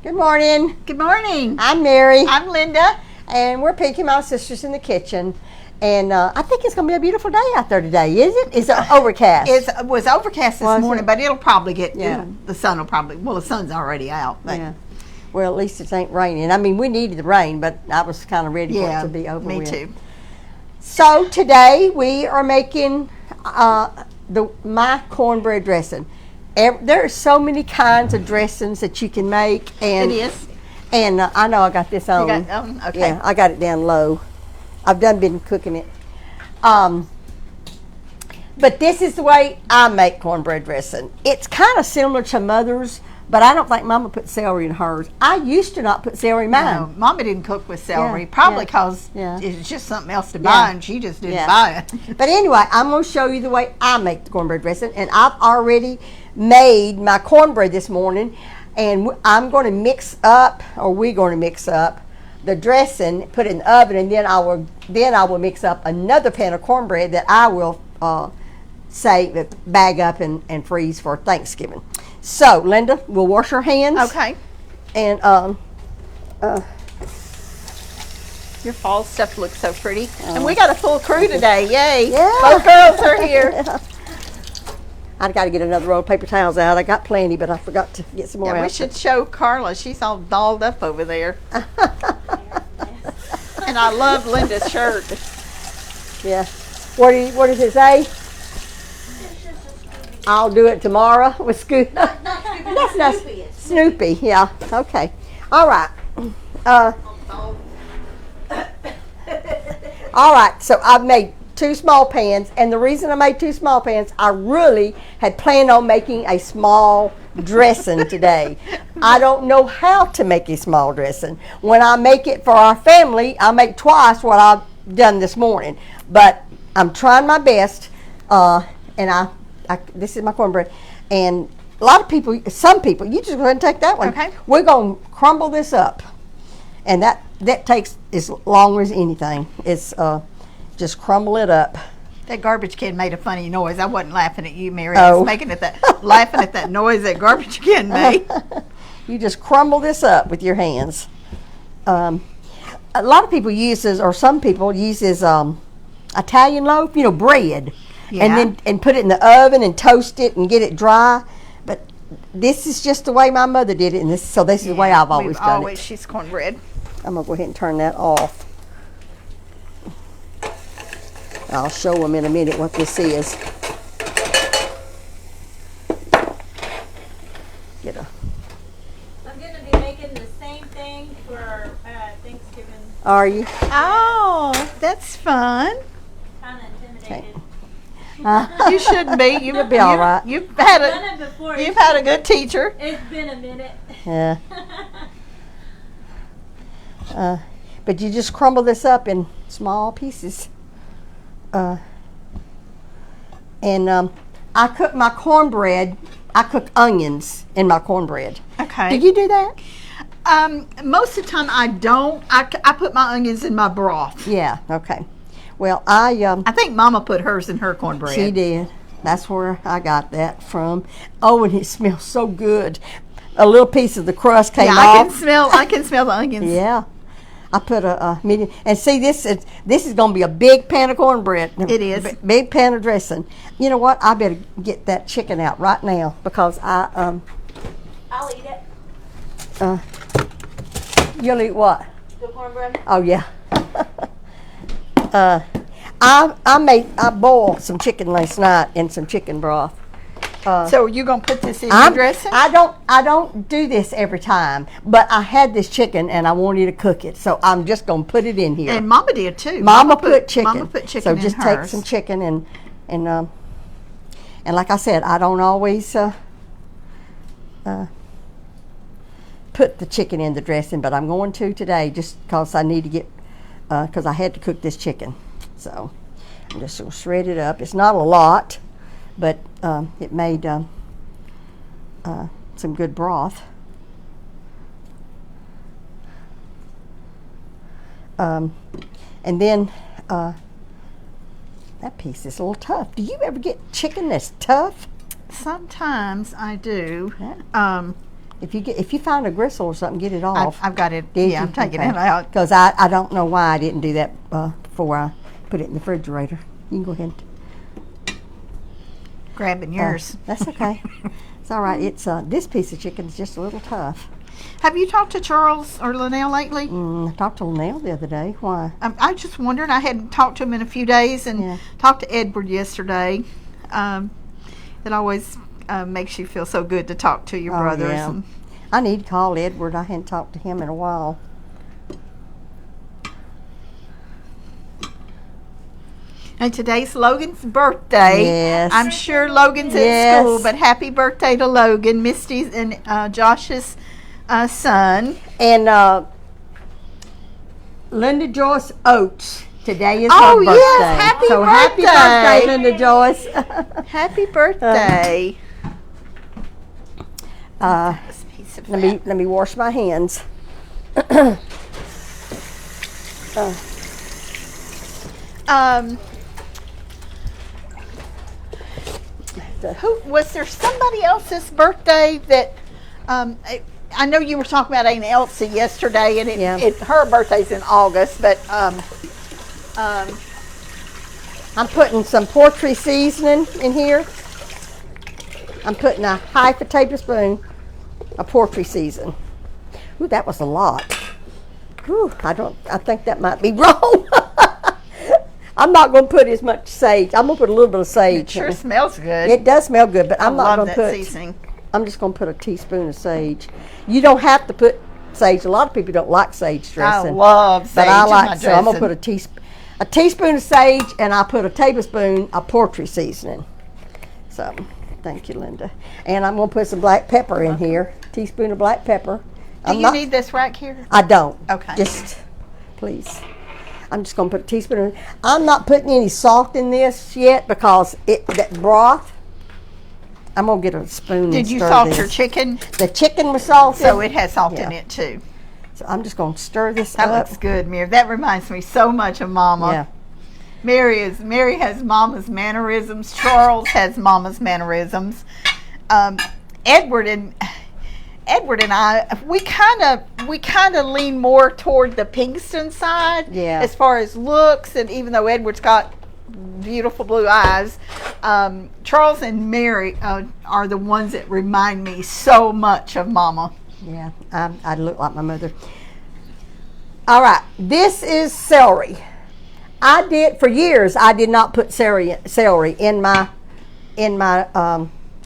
Good morning. Good morning. I'm Mary. I'm Linda. And we're Pinky Mouse Sisters in the kitchen. And I think it's going to be a beautiful day out there today, is it? It's overcast. It was overcast this morning, but it'll probably get, Yeah. the sun will probably, the sun's already out. But Yeah. Well, at least it ain't raining. I mean, we needed the rain, but I was kind of ready for it to be over me with. too. So today we are making my cornbread dressing. There are so many kinds of dressings that you can make. And, It is. And I know I got this on. You got, okay. Yeah, I got it down low. I've been cooking it. But this is the way I make cornbread dressing. It's kind of similar to Mother's, but I don't think Mama put celery in hers. I used to not put celery in mine. No, Mama didn't cook with celery, Yeah, probably yeah, because yeah. it's just something else to buy, Yeah. and she just didn't Yeah. buy it. But anyway, I'm going to show you the way I make the cornbread dressing. And I've already made my cornbread this morning. And I'm going to mix up, or we're going to mix up, the dressing, put it in the oven, and then I will mix up another pan of cornbread that I will bag up and freeze for Thanksgiving. So, Linda, we'll wash our hands. Okay. And Your fall stuff looks so pretty. And we got a full crew today. Yay. Yeah. Both girls are here. I got to get another roll of paper towels out. I got plenty, but I forgot to get some more Yeah, out. we should show Carla. She's all dolled up over there. And I love Linda's shirt. Yeah. What does it say? I'll do it tomorrow with Scoop. That's not Snoopy. Yeah. Okay. All right. All right. So I've made 2 small pans, and the reason I made 2 small pans, I really had planned on making a small dressing today. I don't know how to make a small dressing. When I make it for our family, I make twice what I've done this morning. But I'm trying my best, and this is my cornbread. And a lot of people, some people, you just go ahead and take that one. Okay. We're going to crumble this up, and that takes as long as anything. It's just crumble it up. That garbage can made a funny noise. I wasn't laughing at you, Mary. Oh. I was laughing at that noise that garbage can made. You just crumble this up with your hands. A lot of people some people use Italian loaf, bread, Yeah. and put it in the oven and toast it and get it dry. But this is just the way my mother did it, and this is the way I've always done it. She's cornbread. I'm gonna go ahead and turn that off. I'll show them in a minute what this is. I'm going to be making the same thing for Thanksgiving. Are you? Oh, that's fun. Kind of intimidated. You shouldn't be. You'll be all right. You've I've done it before. had a good teacher. It's been a minute. Yeah. But you just crumble this up in small pieces. I cook my cornbread. I cook onions in my cornbread. Okay. Did you do that? Most of the time I don't. I put my onions in my broth. Yeah. Okay. Well, I think Mama put hers in her cornbread. she did. That's where I got that from. Oh, and it smells so good. A little piece of the crust came Yeah, off. I can smell the onions. Yeah. I put a medium, and see this is going to be a big pan of cornbread. It is. Big pan of dressing. You know what? I better get that chicken out right now because I'll eat it. You'll eat what? The cornbread. Oh yeah. I boiled some chicken last night in some chicken broth. So you're gonna put this in your dressing? I don't do this every time, but I had this chicken and I wanted to cook it, so I'm just gonna put it in here. And Mama did too. Mama put chicken. Mama put chicken so in just hers. take some chicken and like I said, I don't always put the chicken in the dressing, but I'm going to today just because I need to get because I had to cook this chicken. So I'm just gonna shred it up. It's not a lot, but it made some good broth. And then that piece is a little tough. Do you ever get chicken that's tough? Sometimes I do. Yeah. If you find a gristle or something, get it off. I've got it. Did Yeah, you? I'm taking Okay. it out. Because I don't know why I didn't do that before I put it in the refrigerator. You can go ahead. Grabbing yours. That's okay. It's all right. It's this piece of chicken is just a little tough. Have you talked to Charles or Linnell lately? I talked to Linnell the other day. Why? I just wondered. I hadn't talked to him in a few days, and talked to Edward yesterday. It always makes you feel so good to talk to your brothers. Yeah. And I need to call Edward. I hadn't talked to him in a while. And today's Logan's birthday. Yes. I'm sure Logan's at Yes. school, but happy birthday to Logan, Misty's and Josh's son. And Linda Joyce Oates. Today is Oh, her birthday. yes, happy so happy birthday. birthday, Linda Joyce. Happy birthday. This piece of let me wash my hands. Who was there? Somebody else's birthday that I know you were talking about Aunt Elsie yesterday, and her birthday's in August, but I'm putting some poultry seasoning in here. I'm putting a half a tablespoon of poultry seasoning. Ooh, that was a lot. Ooh, I think that might be wrong. I'm not going to put as much sage. I'm going to put a little bit of sage. it sure smells good. It does smell good, but I'm not love going to that put seasoning. I'm just going to put a teaspoon of sage. You don't have to put sage. A lot of people don't like sage dressing. I love sage. But I in like my so I'm going to dressing. put a teaspoon of sage, and I put a tablespoon of poultry seasoning. So, thank you, Linda. And I'm going to put some black pepper in here. Teaspoon of black pepper. Do you need this right here? I don't. Okay. Just, please. I'm just going to put a teaspoon. I'm not putting any salt in this yet because that broth. I'm going to get a spoon. Did and you stir salt this. your chicken? The chicken was salted. So it has salt in Yeah. it too. So I'm just going to stir this That up. looks good, Mary. That reminds me so much of Mama. Yeah. Mary has Mama's mannerisms. Charles has Mama's mannerisms. Edward and I, we kind of lean more toward the Pinkston side, Yeah. as far as looks. And even though Edward's got beautiful blue eyes, Charles and Mary are the ones that remind me so much of Mama. Yeah, I look like my mother. All right, this is celery. For years, I did not put celery in my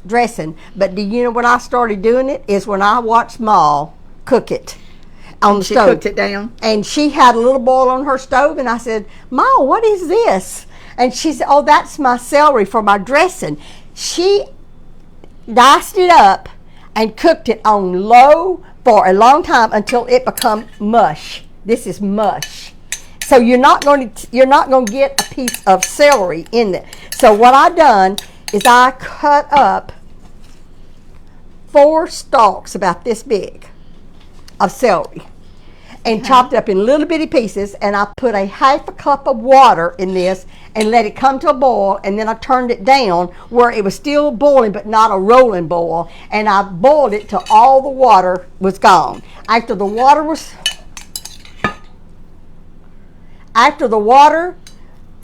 dressing. But do you know when I started doing it is when I watched Ma cook it on the She stove. cooked it down. And she had a little boil on her stove, and I said, Ma, what is this? And she said, oh, that's my celery for my dressing. She diced it up and cooked it on low for a long time until it become mush. This is mush. So you're not going to get a piece of celery in it. So what I done is I cut up 4 stalks about this big of celery and chopped it up in little bitty pieces, and I put a half a cup of water in this and let it come to a boil, and then I turned it down where it was still boiling but not a rolling boil, and I boiled it till all the water was gone. After the water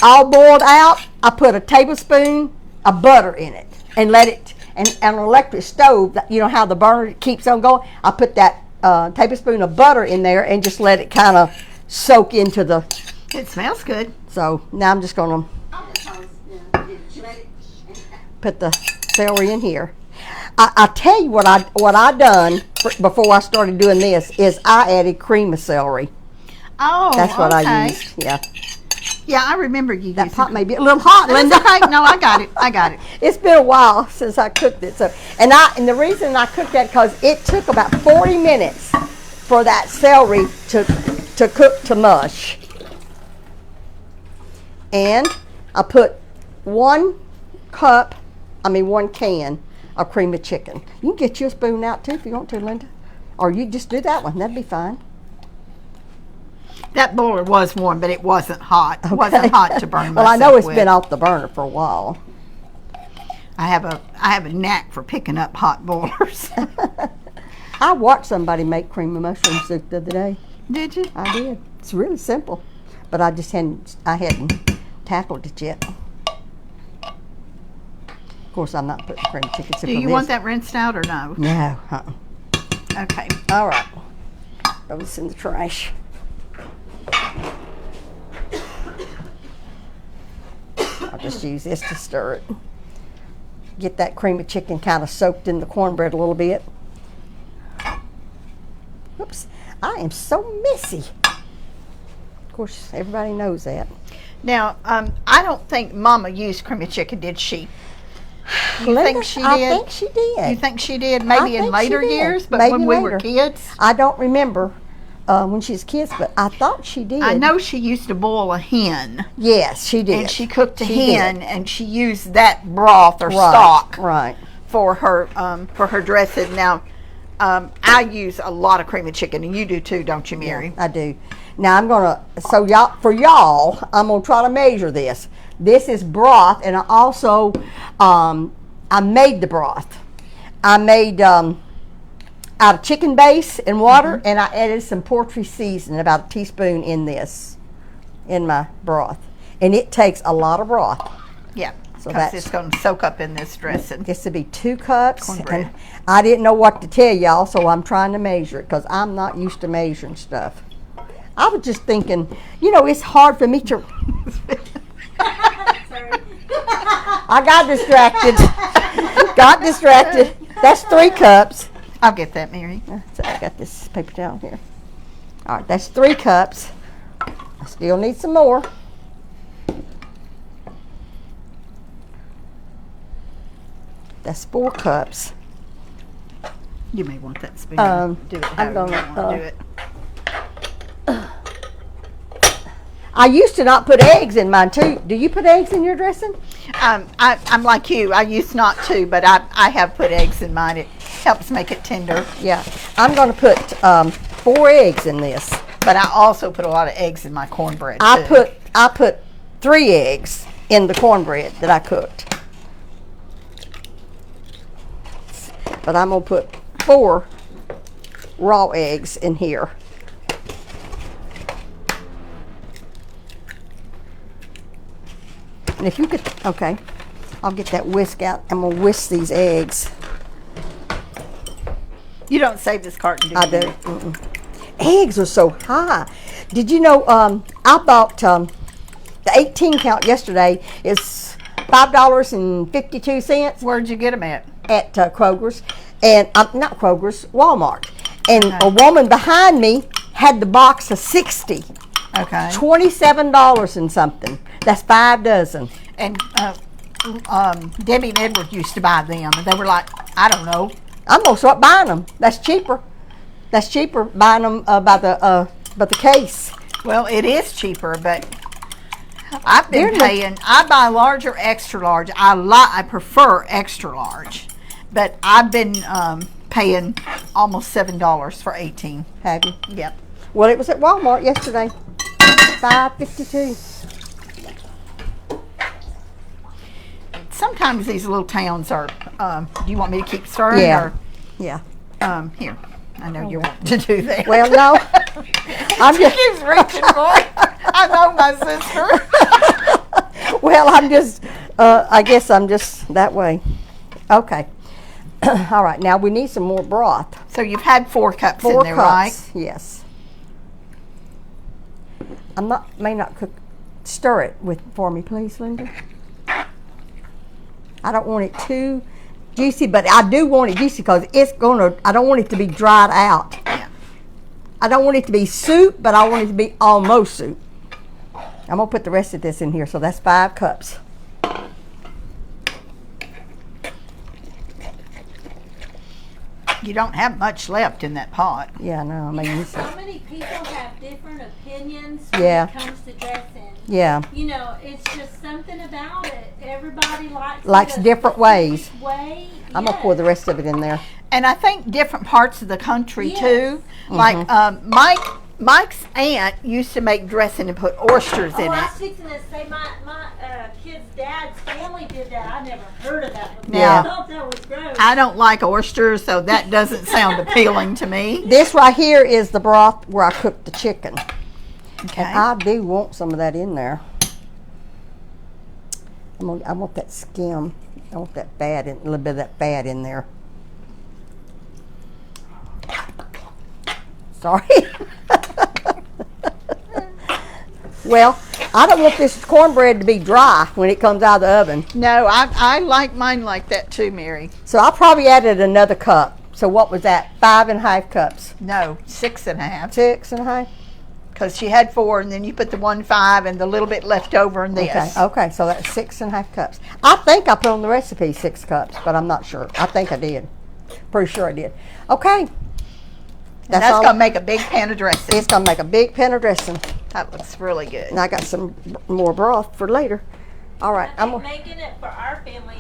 all boiled out, I put a tablespoon of butter in it and let it, and on an electric stove, you know how the burner keeps on going, I put that tablespoon of butter in there and just let it kind of soak into the. It smells good. So now I'm just going to put the celery in here. I tell you what I done before I started doing this is I added cream of celery. Oh, That's what okay. I used. Yeah. Yeah, I remember you That using pot may be a little hot, Linda. That's okay. No, I got it. I got it. It's been a while since I cooked it. So, and the reason I cooked that because it took about 40 minutes for that celery to cook to mush. And I put 1 can of cream of chicken. You can get you a spoon out too if you want to, Linda. Or you just do that one. That'd be fine. That boiler was warm, but it wasn't hot. It wasn't hot to burn myself Well, I know it's with. been off the burner for a while. I have a knack for picking up hot boilers. I watched somebody make cream of mushroom soup the other day. Did you? I did. It's really simple, but I hadn't tackled it yet. Of course, I'm not putting cream chicken soup. Do you want that rinsed out or no? No. Okay. All right. Throw this in the trash. I'll just use this to stir it. Get that cream of chicken kind of soaked in the cornbread a little bit. Oops, I am so messy. Of course, everybody knows that. Now, I don't think Mama used cream of chicken, did she? You think she did? I think she did. You think she did? Maybe in later years, but Maybe when we later. were kids? I don't remember when she was kids, but I thought she did. I know she used to boil a hen. Yes, she did. And she cooked a She hen, did. and she used that broth or stock Right. for her dressing. Now, I use a lot of cream of chicken, and you do too, don't you, Mary? I do. Now I'm gonna, I'm gonna try to measure this. This is broth, and I also, I made the broth. I made out of chicken base and water, and I added some poultry seasoning, about a teaspoon in my broth. And it takes a lot of broth. Yeah, So because it's going to soak up in this dressing. This would be 2 cups. Cornbread. And I didn't know what to tell y'all, so I'm trying to measure it because I'm not used to measuring stuff. I was just thinking, it's hard for me to. Sorry. I got distracted. That's 3 cups. I'll get that, Mary. So I got this paper towel here. All right, that's 3 cups. I still need some more. That's 4 cups. You may want that spoon. Do it I'm however you gonna, want to do it. I used to not put eggs in mine too. Do you put eggs in your dressing? I'm like you. I used not to, but I have put eggs in mine. It helps make it tender. Yeah. I'm going to put 4 eggs in this. But I also put a lot of eggs in my cornbread too. I put 3 eggs in the cornbread that I cooked. But I'm going to put 4 raw eggs in here. And if you could, okay, I'll get that whisk out. I'm going to whisk these eggs. You don't save this carton, do you? I do. Eggs are so high. Did you know I bought the 18 count yesterday is $5.52 Where'd you get them at? at Kroger's, and not Kroger's, Walmart. And a woman behind me had the box of 60. Okay. $27 and something. That's 5 dozen. And Debbie and Edward used to buy them, and they were like, I don't know. I'm gonna start buying them. That's cheaper. That's cheaper buying them by the case. Well, it is cheaper, but I've been paying. I buy large or extra large. I prefer extra large, but I've been paying almost $7 for 18. Have you? Yep. Well, it was at Walmart yesterday. $5.52. Sometimes these little towns are. Do you want me to keep stirring? Yeah. Yeah. Or, here. I know you're wanting to do that. Well, no. I'm She just. keeps reaching for it. I know my sister. Well, I'm just. I guess I'm just that way. Okay. All right. Now we need some more broth. So you've had 4 cups 4 in there, cups. right? Yes. May not cook. Stir it for me, please, Linda. I don't want it too juicy, but I do want it juicy because I don't want it to be dried out. Yeah. I don't want it to be soup, but I want it to be almost soup. I'm gonna put the rest of this in here, so that's 5 cups. You don't have much left in that pot. Yeah, no, I mean, So many people have different opinions Yeah. when it comes to dressing. yeah, It's just something about it. Everybody likes it a different ways. specific way. I'm gonna pour the rest of it in there. And I think different parts of the country Yes. too. Mm-hmm. Like Mike's aunt used to make dressing and put oysters in Oh, I it. was fixing to say my kid's dad's family did that. I never heard of that before. Yeah. I thought that was gross. I don't like oysters, so that doesn't sound appealing to me. This right here is the broth where I cooked the chicken. Okay. And I do want some of that in there. I want that skim. I want that fat, a little bit of that fat in there. Sorry. Well, I don't want this cornbread to be dry when it comes out of the oven. No, I like mine like that too, Mary. So I probably added another cup. So what was that? 5.5 cups. No, 6.5. 6.5. Because she had 4, and then you put the 1.5 and the little bit left over in this. Okay, okay, so that's 6.5 cups. I think I put on the recipe 6 cups, but I'm not sure. I think I did. Pretty sure I did. Okay. That's all. going to make a big pan of dressing. It's going to make a big pan of dressing. That looks really good. And I got some more broth for later. All right, I think making it for our family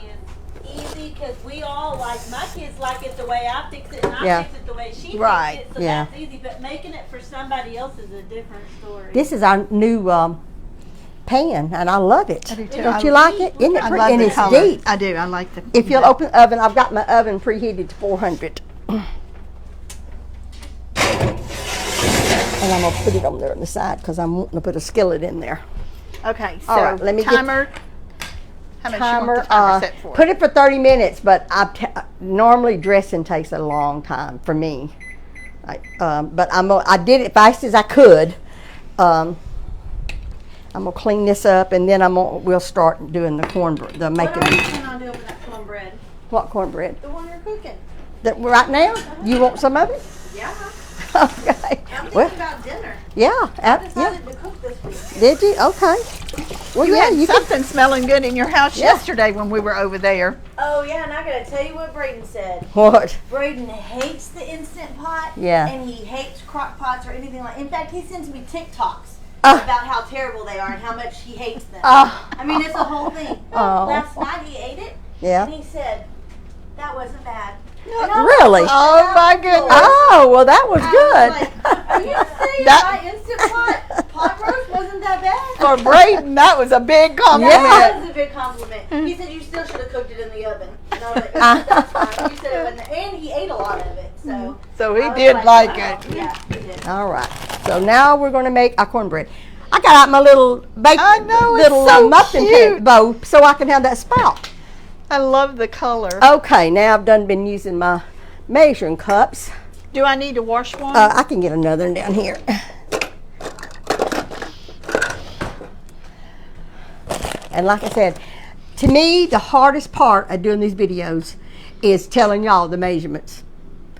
is easy because we all my kids like it the way I fix it, and I fix it the way she Right. fixes it, so Yeah. that's easy. But making it for somebody else is a different story. This is our new pan, and I love it. I do too. Don't you like it? Isn't it I pretty? love And the it's color. deep. I do. I like the. If you'll open the oven, I've got my oven preheated to 400. And I'm going to put it on there on the side because I'm wanting to put a skillet in there. Okay, so All right, let me get- timer. How much you want the timer set for? Put it for 30 minutes, but normally dressing takes a long time for me. But I did it fast as I could. I'm gonna clean this up, and then we'll start doing the cornbread, What are you planning on doing with that cornbread? What cornbread? The one you're cooking. Right now? You want some of it? Yeah. Okay. I'm thinking Well, about dinner. yeah. I Yeah. decided to cook this week. Did you? Okay. Well, You yeah. had You can. something smelling good in your house yesterday when we were over there. Oh yeah, and I gotta tell you what Braden said. What? Braden hates the instant pot. Yeah. And he hates crock pots or anything like. In fact, he sends me TikToks Uh. about how terrible they are and how much he hates them. Oh. I mean, it's a whole thing. Oh. Last night he ate it. Yeah. And he said that wasn't bad. Really? Oh my goodness! Oh, well, that was I good. was like, are you saying That- my instant pot roast wasn't that bad? For Braden, that was a big compliment. That was a big compliment. He said you still should have cooked it in the oven. And I was like, that's fine. You said it wasn't, and he ate a lot of it. So he I was did like wow. it. Yeah, he did. All right. So now we're going to make our cornbread. I got out my little I know, it's little so muffin cute. pan bowl so I can have that spout. I love the color. Okay, now I've been using my measuring cups. Do I need to wash one? I can get another one down here. And like I said, to me, the hardest part of doing these videos is telling y'all the measurements.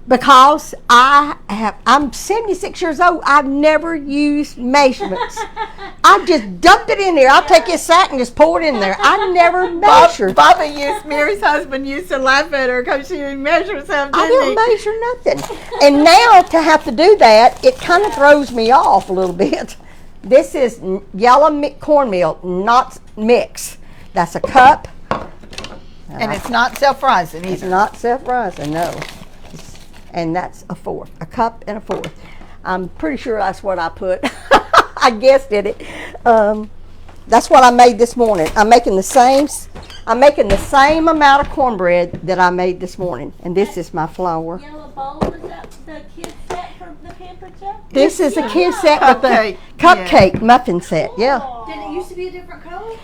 Because I'm 76 years old, I've never used measurements. I just dump it in there. I'll take this sack and just pour it in there. I never measure. Mary's husband used to laugh at her because she didn't measure herself, I didn't don't he? measure nothing. And now to have to do that, it kind of throws me off a little bit. This is yellow cornmeal, not mix. That's a cup. And it's not self-rising It's either. not self-rising, no. And that's a fourth, a cup and a fourth. I'm pretty sure that's what I put. I guessed at it. That's what I made this morning. I'm making the same amount of cornbread that I made this morning. And this is my flour. Yellow bowl, is that the kid set for the pampered chef? This is a kid set with the Cupcake, cupcake muffin set. Yeah. Did it used to be a different color?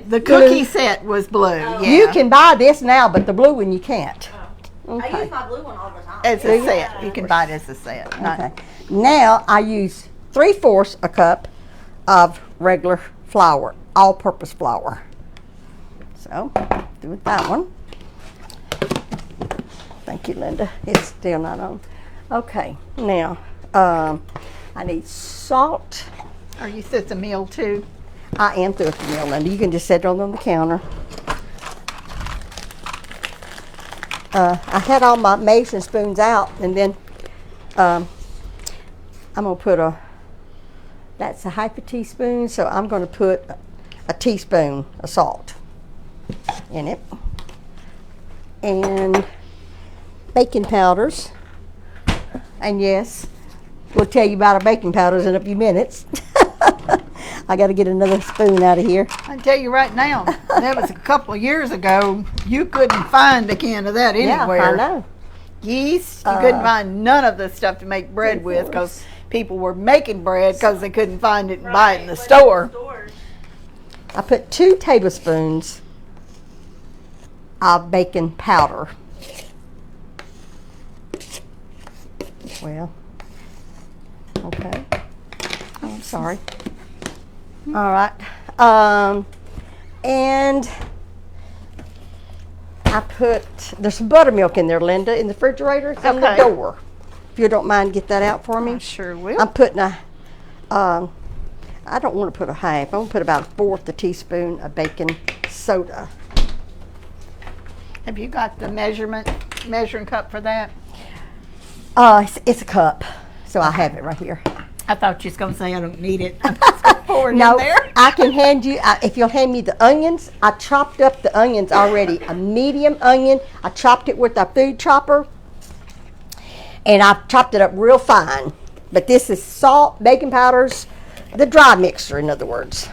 The cookie set was blue. Yeah. You can buy this now, but the blue one you can't. I Okay. use my blue one all the time. It's a set. You can buy it as a set. Not- Okay. Now I use 3/4 a cup of regular flour, all-purpose flour. So, do it that one. Thank you, Linda. It's still not on. Okay. Now, I need salt. Are you through the meal too? I am through with the meal, Linda. You can just set it on the counter. I had all my measuring spoons out, and then I'm going to put that's a half a teaspoon, so I'm going to put a teaspoon of salt in it. And baking powders. And yes, We'll tell you about our baking powders in a few minutes. I got to get another spoon out of here. I tell you right now, that was a couple of years ago. You couldn't find a can of that anywhere. Yeah, I know. Yeast, you couldn't find none of the stuff to make bread with because people were making bread because they couldn't find it and buy it in the store. I put 2 tablespoons of baking powder. Well, okay. Oh, I'm sorry. All right. And I put, there's some buttermilk in there, Linda, in the refrigerator. It's on the door. If you don't mind, get that out for me. I sure will. I'm putting a, I don't want to put a half. I'm going to put about 1/4 a teaspoon of baking soda. Have you got the measuring cup for that? It's a cup, so I have it right here. I thought you was going to say I don't need it. I'm just going to pour it in there. I can hand you, if you'll hand me the onions, I chopped up the onions already. A medium onion, I chopped it with a food chopper, and I chopped it up real fine. But this is salt, baking powders, the dry mixture, in other words.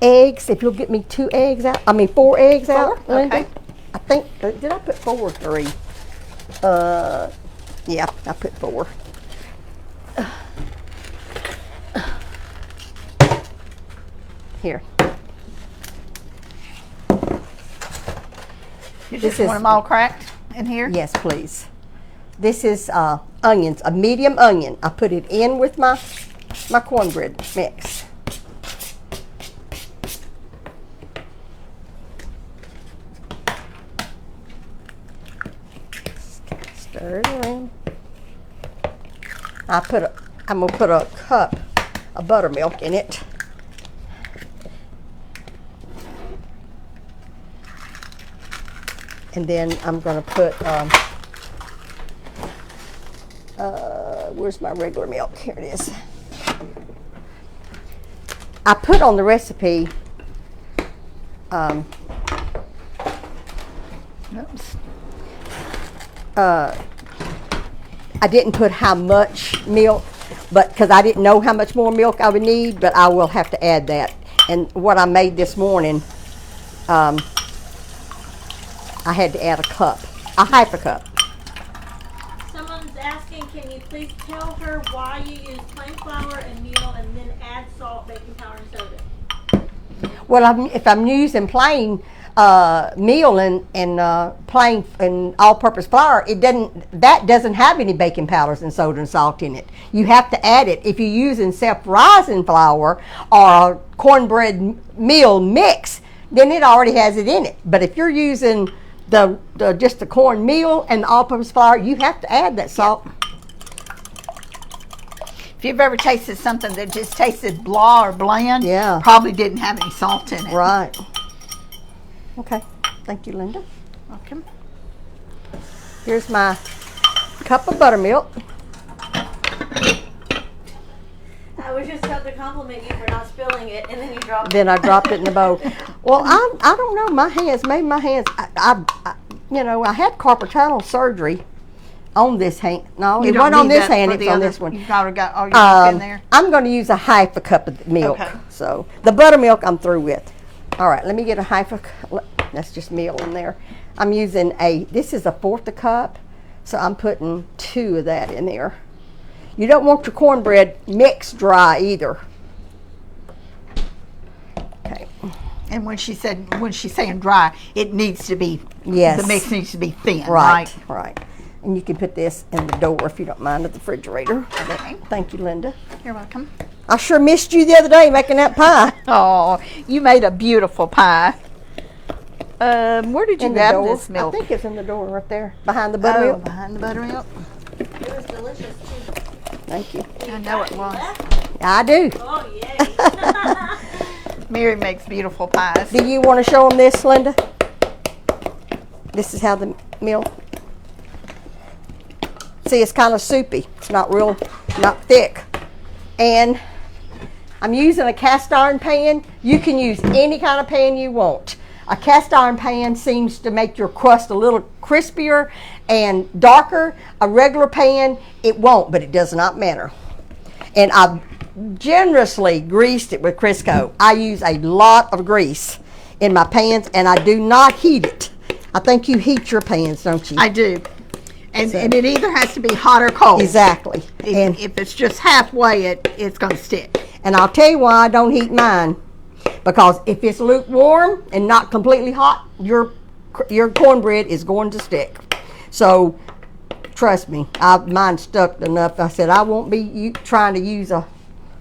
Eggs, if you'll get me 4 eggs out, Linda. Okay. I think, did I put 4 or 3? Yeah, I put 4. Here. You just want them all cracked in here? Yes, please. This is onions, a medium onion. I put it in with my cornbread mix. Stir it around. I'm gonna put a cup of buttermilk in it. And then I'm gonna put, where's my regular milk? Here it is. I put on the recipe, Oops. I didn't put how much milk, but because I didn't know how much more milk I would need, but I will have to add that. And what I made this morning, I had to add a half a cup. Someone's asking, can you please tell her why you use plain flour and meal and then add salt, baking powder, and soda? Well, if I'm using plain meal and plain and all-purpose flour, that doesn't have any baking powders and soda and salt in it. You have to add it. If you're using self-rising flour or a cornbread meal mix, then it already has it in it. But if you're using just the corn meal and the all-purpose flour, you have to add that salt. If you've ever tasted something that just tasted blah or bland, Yeah. probably didn't have any salt in it. Right. Okay. Thank you, Linda. Okay. Here's my cup of buttermilk. I was just about to compliment you for not spilling it, and then you dropped it. Then I dropped it in the bowl. Well, I don't know. My hands, maybe my hands. I had carpal tunnel surgery on this hand. No, it wasn't on this hand. It's on this one. You've already got all your milk in there. I'm going to use a half a cup of milk. Okay. So the buttermilk I'm through with. All right, let me get a half a cup. That's just meal in there. I'm using this is a 1/4 a cup, so I'm putting 2 of that in there. You don't want your cornbread mix dry either. Okay. And when she's saying dry, it needs to be, Yes. the mix needs to be thin, Right, right? right. And you can put this in the door if you don't mind, at the refrigerator. Okay. Thank you, Linda. You're welcome. I sure missed you the other day making that pie. Oh, you made a beautiful pie. Where did you In the grab door. this milk? I think it's in the door right there, behind the Oh, buttermilk. behind the buttermilk. It was delicious, too. Thank you. I know it was. I do. Oh, yay. Mary makes beautiful pies. Do you want to show them this, Linda? This is how the milk. See, it's kind of soupy. It's not thick. And I'm using a cast iron pan. You can use any kind of pan you want. A cast iron pan seems to make your crust a little crispier and darker. A regular pan, it won't, but it does not matter. And I've generously greased it with Crisco. I use a lot of grease in my pans, and I do not heat it. I think you heat your pans, don't you? I do. And it either has to be hot or cold. Exactly. And If it's just halfway, it's going to stick. And I'll tell you why I don't heat mine. Because if it's lukewarm and not completely hot, your cornbread is going to stick. So trust me, mine stuck enough. I said I won't be trying to use a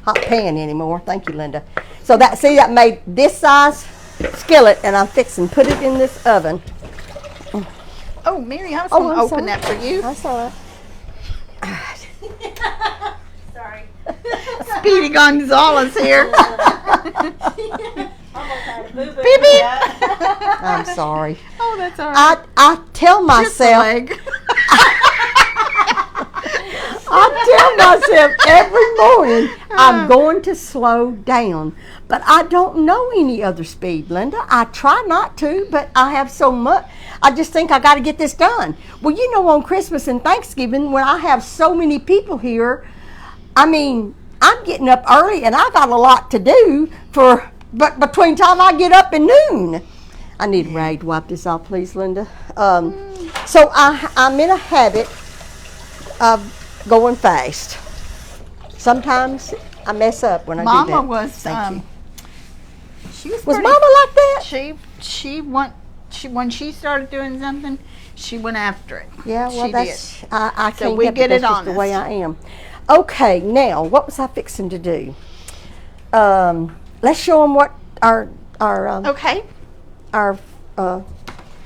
hot pan anymore. Thank you, Linda. So that made this size skillet, and I'm fixing to put it in this oven. Oh, Mary, I was going to open sorry. that for you. I saw it. Sorry. Speedy Gonzalez here. Almost had a boo-boo. Beep, beep. I'm sorry. Oh, that's all right. I tell Just a myself. leg. I tell myself every morning I'm going to slow down, but I don't know any other speed, Linda. I try not to, but I have so much. I just think I got to get this done. Well, you know, on Christmas and Thanksgiving, when I have so many people here, I mean, I'm getting up early and I got a lot to do but between time I get up and noon. I need a rag to wipe this off, please, Linda. So I'm in a habit of going fast. Sometimes I mess up when I do that. Mama was, Thank you. she was Was pretty, Mama like that? when she started doing something, she went after it. Yeah, well, she that's did. I So can't we help get it. That's it just the way honest. I am. Okay, now what was I fixing to do? Let's show them what our Okay.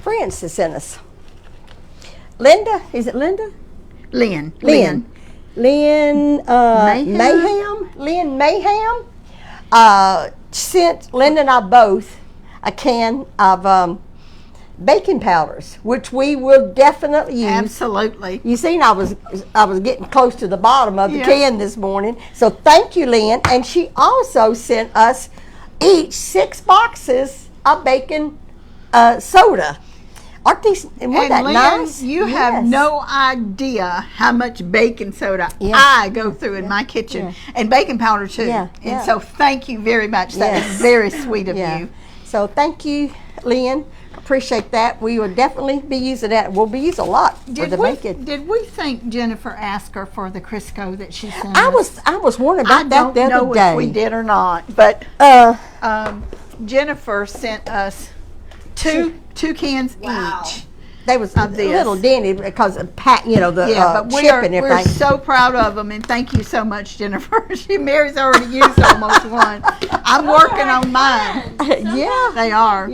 friends has sent us. Linda, is it Linda? Lynn. Lynn Mayhem? Lynn Mayhem sent Linda and I both a can of baking powders, which we will definitely use. Absolutely. You seen I was getting close to the bottom of the Yeah. can this morning. So thank you, Lynn. And she also sent us each 6 boxes of baking soda. Aren't these, and wasn't that Lynn, nice? you have Yes. no idea how much baking soda Yeah. I go through in my kitchen, and baking powder too. Yeah, And yeah. so thank you very much. That Yes. is very sweet of Yeah. you. So thank you, Lynn. Appreciate that. We will definitely be using that. We'll be using a lot for the bacon. Did we think Jennifer asked her for the Crisco that she sent I us? was wondering I about that don't the know other day. if we did or not, but Uh, Jennifer sent us two cans Wow. each. they was Of a this. little dented because of pack, the But chip and we're everything. so proud of them, and thank you so much, Jennifer. Mary's already used almost one. I'm working on mine. Yeah, They are.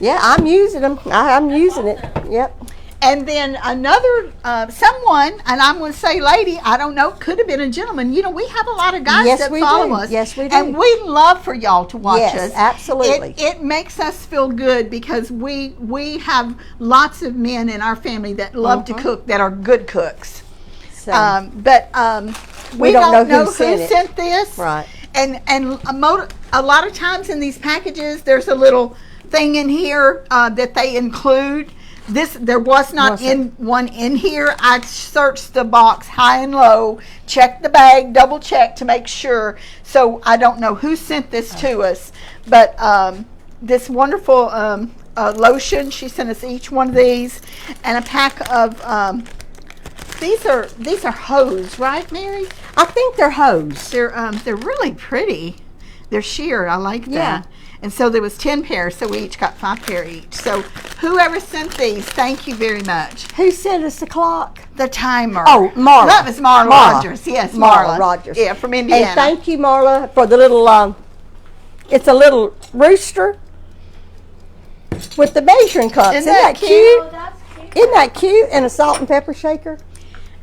yeah, I'm using them. I'm using it. Yep. And then another someone, and I'm going to say lady, I don't know, could have been a gentleman. You know, we have a lot of guys Yes, that we follow do. us. Yes, we do. And we love for y'all to watch Yes, us. absolutely. It makes us feel good because we have lots of men in our family that love to cook, that are good cooks. So, But we don't know who sent sent, it. this. Right. And a lot of times in these packages, there's a little thing in here that they include. There was not one in here. I searched the box high and low, checked the bag, double checked to make sure. So I don't know who sent this to us, but this wonderful lotion. She sent us each one of these, and a pack of these are hose, right, Mary? I think they're hose. They're really pretty. They're sheer. I like that. Yeah. And so there was 10 pairs, so we each got 5 pair each. So whoever sent these, thank you very much. Who sent us the clock? The timer. Oh, Marla. That was Marla Rogers. Yes, Marla. Rogers. Yeah, from Indiana. And thank you, Marla, for the little. It's a little rooster with the measuring cups. Isn't that cute? Oh, that's cute. Isn't that cute? And a salt and pepper shaker.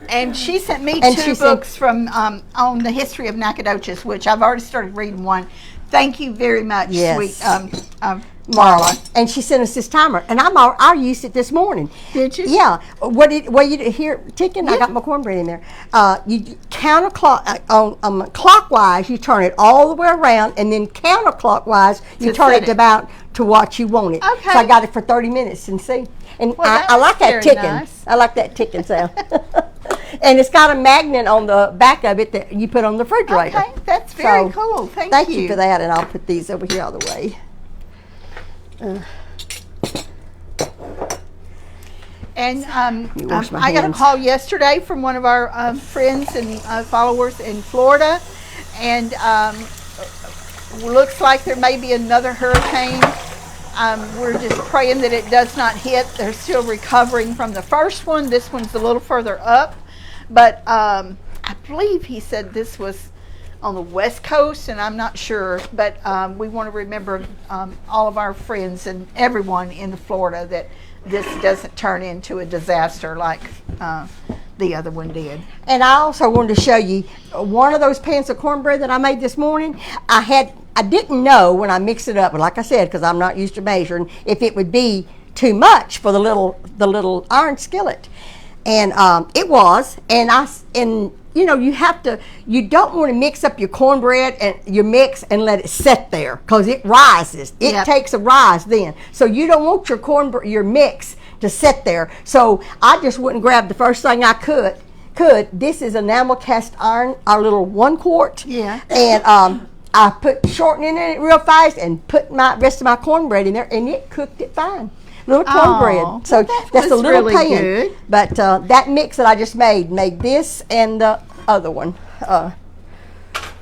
And she sent me And 2 she sent- books from on the history of Nacogdoches, which I've already started reading one. Thank you very much, Yes. sweet Marla. Marla. And she sent us this timer, and I used it this morning. Did you? Yeah. What you did here ticking? I Yeah. got my cornbread in there. You clockwise. You turn it all the way around, and then counterclockwise you To turn set it it. about to what you want it. Okay. So I got it for 30 minutes and see. And Well, that I was like that very ticking. nice. I like that ticking sound. And it's got a magnet on the back of it that you put on the refrigerator. Okay, that's very So, cool. Thank you for that, and I'll put these over here all the way. And me wash my I got a hands. call yesterday from one of our friends and followers in Florida, and looks like there may be another hurricane. We're just praying that it does not hit. They're still recovering from the first one. This one's a little further up, but I believe he said this was on the west coast, and I'm not sure, but we want to remember all of our friends and everyone in Florida that this doesn't turn into a disaster like the other one did. And I also wanted to show you one of those pans of cornbread that I made this morning. I didn't know when I mixed it up, but like I said, because I'm not used to measuring, if it would be too much for the little iron skillet. And it was, and you know, you don't want to mix up your cornbread and your mix and let it sit there because it rises. It Yep. takes a rise then. So you don't want your mix to sit there. So I just went and grabbed the first thing I could. This is enamel cast iron, our little 1 quart. Yeah. And I put shortening in it real fast and put my rest of my cornbread in there, and it cooked it fine. Little cornbread. Oh, so that that's a was little really pan. good. But that mix that I just made this and the other one. I've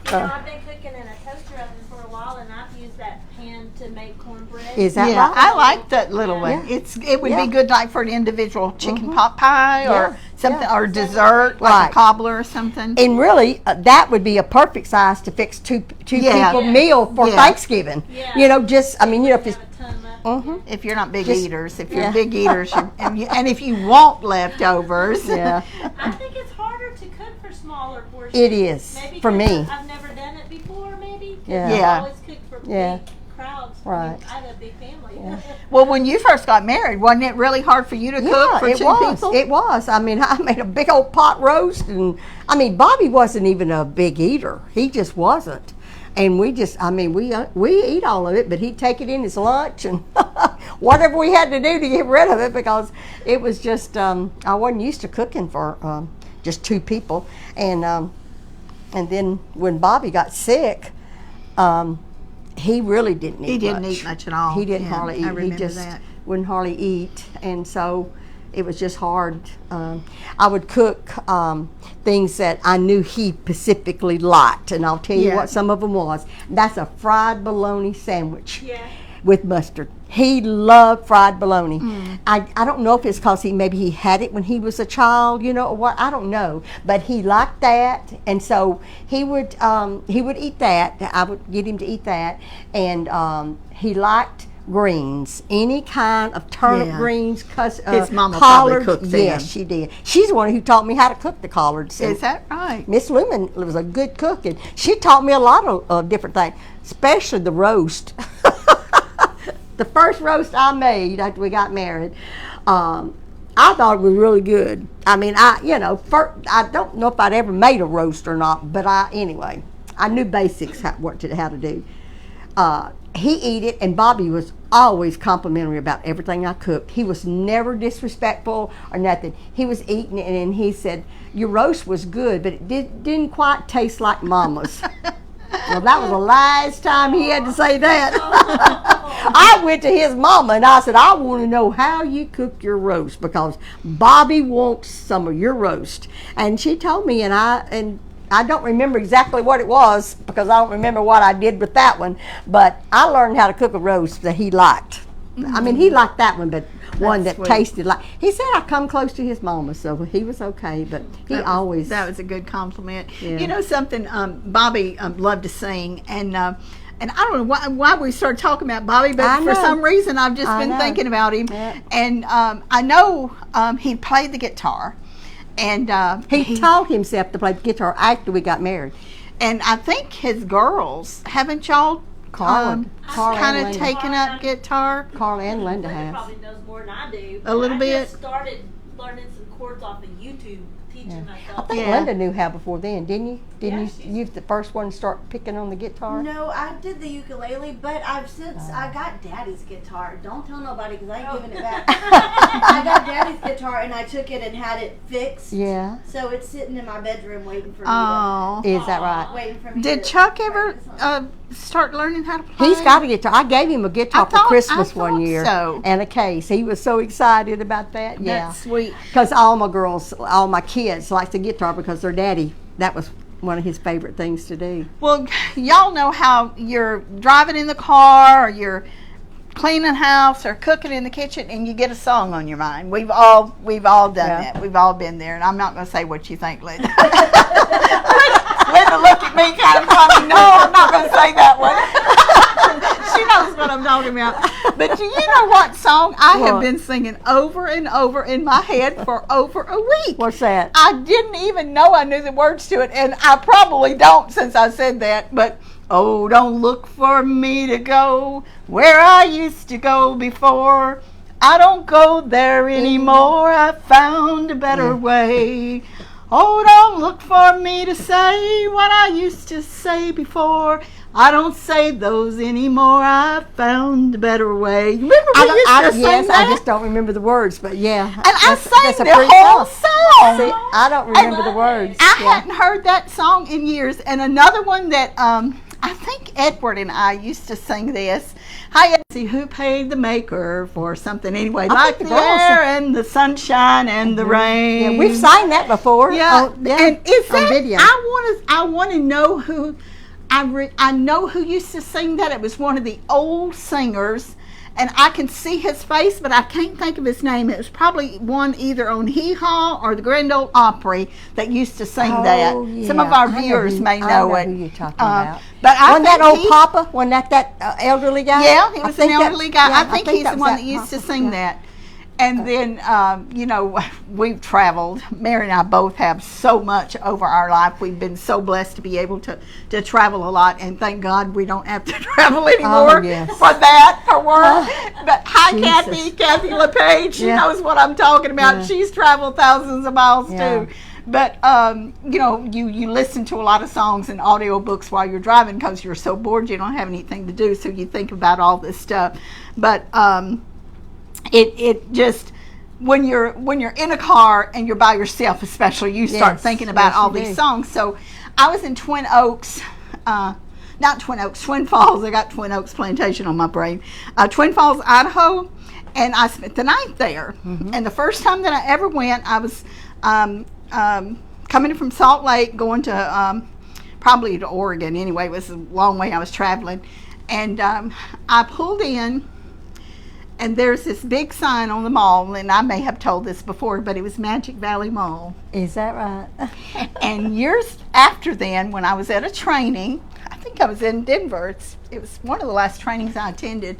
been cooking in a toaster oven for a while, and I've used that pan to make cornbread. Is that Yeah, right? I like that little one. Yeah. It would Yeah. be good like for an individual chicken pot pie or Yeah. something, Yeah. or dessert like Right. a cobbler or something. And really, that would be a perfect size to fix two Yeah. people Yeah. meal for Yeah. Thanksgiving. Yeah. You know, just if it's Have a ton left. If you're not big Just- eaters, if you're yeah. big eaters, and if you want leftovers, yeah, I think it's harder to cook for smaller portions. it is Maybe for 'cause me. I've never done it before, maybe. 'Cause Yeah. Yeah. I've always cooked for Yeah. big crowds. Right. I have a big family. Yeah. Well, when you first got married, wasn't it really hard for you to cook for it two was. people? It was. I mean, I made a big old pot roast, and I mean, Bobby wasn't even a big eater. He just wasn't. And we eat all of it, but he'd take it in his lunch and whatever we had to do to get rid of it because it was just, I wasn't used to cooking for just 2 people. And then when Bobby got sick, he really didn't eat much. He didn't eat much at all. He didn't Yeah, hardly I eat. He remember just that. wouldn't hardly eat. And so it was just hard. I would cook things that I knew he specifically liked, and I'll tell you Yeah. what some of them was. That's a fried bologna sandwich Yeah. with mustard. He loved fried bologna. Mm. I don't know if it's because he had it when he was a child, you know, or what, I don't know. But he liked that, and so he would eat that. I would get him to eat that, and he liked greens, any kind of turnip Yeah. greens, His mama probably collards. cooked them. Yes, she did. She's the one who taught me how to cook the collards. Is that right? Miss Lumen was a good cook, and she taught me a lot of different things, especially the roast. The first roast I made after we got married, I thought it was really good. I mean, I don't know if I'd ever made a roast or not, but anyway, I knew basics how to do. He ate it, and Bobby was always complimentary about everything I cooked. He was never disrespectful or nothing. He was eating it, and he said, "Your roast was good, but it didn't quite taste like Mama's." Well, that was the last time he had to say that. I went to his mama and I said, "I want to know how you cook your roast because Bobby wants some of your roast." And she told me, and I don't remember exactly what it was because I don't remember what I did with that one, but I learned how to cook a roast that he liked. I mean, he liked that one, but one that sweet. tasted like, he said I come close to his mama, so he was okay, but That was a good compliment. Yeah. You know something, Bobby loved to sing, and I don't know why we started talking about Bobby, but I for know. some reason I've just I been know. thinking about him. Yeah. And I know he played the guitar, and he taught himself to play the guitar after we got married. and I think his girls, haven't y'all Carl kind and of Linda. taken up guitar? Carl and Linda Linda have. probably knows more than I do. A little I bit. just started learning some chords off of YouTube, teaching I myself. think Yeah. Linda knew how before then, didn't you? Didn't Yeah, you the first one to start picking on the guitar? No, I did the ukulele, but I've since I got Daddy's guitar. Don't tell nobody because I ain't giving it back. I got Daddy's guitar and I took it and had it fixed. Yeah. So it's sitting in my bedroom waiting for me. Oh. Is that right? Waiting for me. Did to Chuck ever practice on. start learning how to play? He's got a guitar. I gave him a guitar for Christmas I one thought year so. and a case. He was so excited about that. Yeah. That's sweet. Because all my girls, all my kids like the guitar because their daddy, that was one of his favorite things to do. Well, y'all know how you're driving in the car or you're cleaning house or cooking in the kitchen and you get a song on your mind. We've all done that. We've all been there, and I'm not going to say what you think, Linda. Linda looked at me kind of funny. No, I'm not going to say that one. She knows what I'm talking about. But do you know what song I have What? been singing over and over in my head for over a week? What's that? I didn't even know I knew the words to it, and I probably don't since I said that, but oh, don't look for me to go where I used to go before. I don't go there anymore. I found a better way. Oh, don't look for me to say what I used to say before. I don't say those anymore. I found a better way. You remember we used to sing yes, that? I just don't remember the words, but yeah. And I that's sang a the pretty whole song. song. See, I don't remember the words. I Yeah. hadn't heard that song in years. And another one that I think Edward and I used to sing this. Hi, see who paid the maker for something anyway. I Like think the the girls air and the sunshine and the rain. Yeah, we've sang that before. Yeah, Oh, yeah. and is on that, video. I want to know who. I know who used to sing that. It was one of the old singers, and I can see his face, but I can't think of his name. It was probably one either on Hee Haw or the Grand Ole Opry that used to sing that. Some of yeah. our I know viewers who- may I know it. who you're talking about. But I Wasn't that think old he- Papa? Wasn't that elderly guy? Yeah, he I was an think that- elderly guy. yeah, I think he's the was one that used to Papa. sing Yeah. that. And then, we've traveled. Mary and I both have so much over our life. We've been so blessed to be able to travel a lot. And thank God we don't have to travel anymore yes. for that, for work. But hi, Jesus. Kathy LePage. She Yeah. knows what I'm talking about. Yeah. She's traveled thousands of miles Yeah. too. But, you listen to a lot of songs and audiobooks while you're driving because you're so bored you don't have anything to do. So you think about all this stuff. But it just, when you're in a car and you're by yourself especially, you start Yes, thinking about yes, all you these do. songs. So I was in Twin Oaks, not Twin Oaks, Twin Falls. I got Twin Oaks Plantation on my brain. Twin Falls, Idaho, and I spent the night there. Mm-hmm. And the first time that I ever went, I was coming from Salt Lake, going to probably to Oregon. Anyway, it was a long way I was traveling. And I pulled in, and there's this big sign on the mall, and I may have told this before, but it was Magic Valley Mall. Is that right? And years after then, when I was at a training, I think I was in Denver. It was one of the last trainings I attended.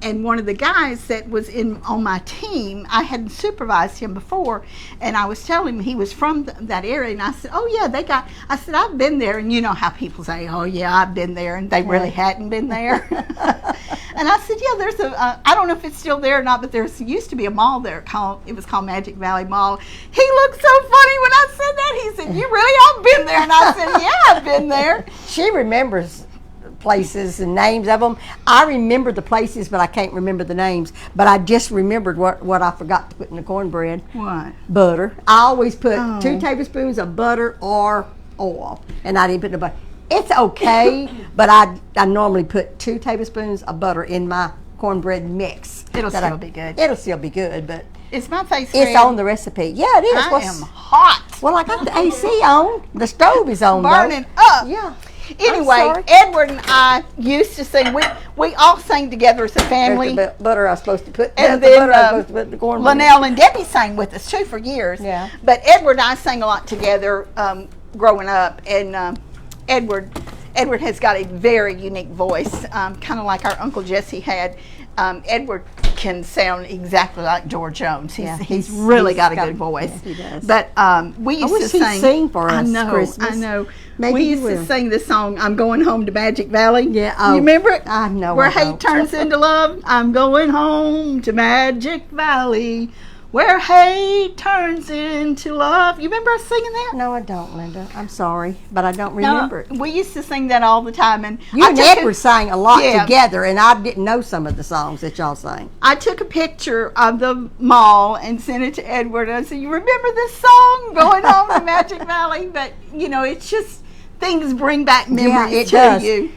And one of the guys that was on my team, I hadn't supervised him before, and I was telling him he was from that area, and I said, oh yeah, I said, I've been there, and you know how people say, oh yeah, I've been there, and they really hadn't been there. And I said, yeah, there's I don't know if it's still there or not, but there used to be a mall there it was called Magic Valley Mall. He looked so funny when I said that. He said, you really have been there? And I said, yeah, I've been there. She remembers places and names of them. I remember the places, but I can't remember the names. But I just remembered what I forgot to put in the cornbread. What? Butter. I always put Oh. 2 tablespoons of butter or oil, and I didn't put no butter. It's okay, but I normally put 2 tablespoons of butter in my cornbread mix. It'll That still be good. It'll still be good, but Is my face it's red? on the recipe. Yeah, it is. I am hot. Well, I got the AC on. The stove is on. though. Burning up. Yeah. Anyway, sorry. Edward and I used to sing. We all sang together as a family. There's the butter I was supposed to put. And the then butter I was supposed to put in the cornbread. Linnell and Debbie sang with us too for years. Yeah. But Edward and I sang a lot together growing up. And Edward has got a very unique voice, kind of like our Uncle Jesse had. Edward can sound exactly like George Jones. He's he's really got a got- good voice. yes, he does. But we used wish to he'd sing for us Christmas. I know. Maybe we he used to will. sing this song, "I'm Going Home to Magic Valley." Yeah, You remember it? I know. Where I hate don't. turns into love. I'm going home to Magic Valley, where hate turns into love. You remember us singing that? No, I don't, Linda. I'm sorry, but I don't remember it. We used to sing that all the time, and You and took Edward sang a lot Yeah. together, and I didn't know some of the songs that y'all sang. I took a picture of the mall and sent it to Edward. I said, "You remember this song, Going Home to Magic Valley?" But it's just things bring back memories to you.